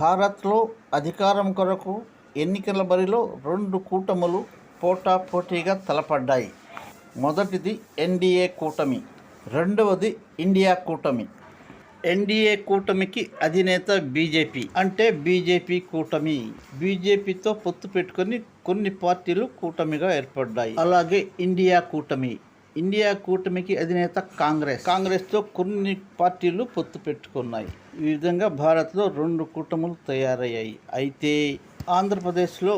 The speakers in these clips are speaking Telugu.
భారత్లో అధికారం కొరకు ఎన్నికల బరిలో రెండు కూటములు పోటాపోటీగా తలపడ్డాయి. మొదటిది ఎన్డీఏ కూటమి, రెండవది ఇండియా కూటమి. ఎన్డీఏ కూటమికి అధినేత బీజేపీ, అంటే బీజేపీ కూటమి. బీజేపీతో పొత్తు పెట్టుకొని కొన్ని పార్టీలు కూటమిగా ఏర్పడ్డాయి. అలాగే ఇండియా కూటమికి అధినేత కాంగ్రెస్తో కొన్ని పార్టీలు పొత్తు పెట్టుకున్నాయి. ఈ విధంగా భారత్లో రెండు కూటములు తయారయ్యాయి. అయితే ఆంధ్రప్రదేశ్లో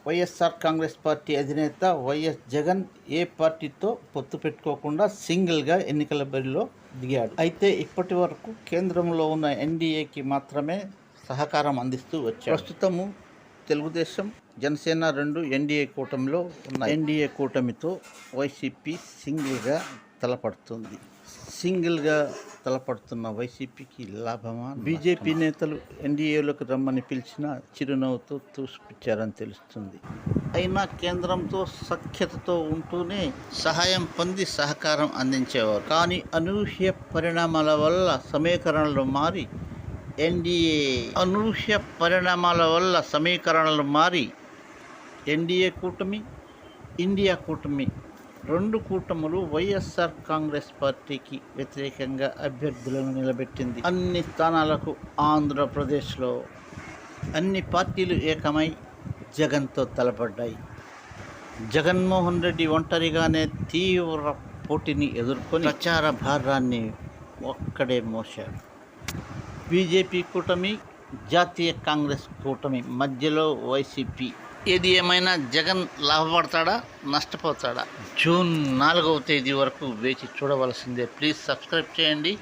వైఎస్ఆర్ కాంగ్రెస్ పార్టీ అధినేత వైఎస్ జగన్ ఏ పార్టీతో పొత్తు పెట్టుకోకుండా సింగిల్గా ఎన్నికల బరిలో దిగాడు. అయితే ఇప్పటి వరకు కేంద్రంలో ఉన్న ఎన్డీఏకి మాత్రమే సహకారం అందిస్తూ వచ్చాడు. ప్రస్తుతము తెలుగుదేశం, జనసేన రెండు ఎన్డీఏ కూటమిలో ఉన్నాయి. ఎన్డీఏ కూటమితో వైసీపీ సింగిల్గా తలపడుతున్న వైసీపీకి లాభమా? బీజేపీ నేతలు ఎన్డీఏలోకి రమ్మని పిలిచిన చిరునవ్వుతో తోసిపుచ్చారని తెలుస్తుంది. అయినా కేంద్రంతో సఖ్యతతో ఉంటూనే సహాయం పొంది సహకారం అందించేవారు. కానీ అనూహ్య పరిణామాల వల్ల సమీకరణలు మారి ఎన్డీఏ కూటమి, ఇండియా కూటమి రెండు కూటములు వైఎస్ఆర్ కాంగ్రెస్ పార్టీకి వ్యతిరేకంగా అభ్యర్థులను నిలబెట్టింది. అన్ని స్థానాలకు ఆంధ్రప్రదేశ్లో అన్ని పార్టీలు ఏకమై జగన్తో తలపడ్డాయి. జగన్మోహన్ రెడ్డి ఒంటరిగానే తీవ్ర పోటీని ఎదుర్కొని ప్రచార భారాన్ని ఒక్కడే మోశాడు. బీజేపీ కూటమి, జాతీయ కాంగ్రెస్ కూటమి మధ్యలో వైసీపీ. ఏది ఏమైనా జగన్ లాభపడతాడా, నష్టపోతాడా? జూన్ 4వ తేదీ వరకు వేచి చూడవలసిందే. ప్లీజ్ సబ్స్క్రైబ్ చేయండి.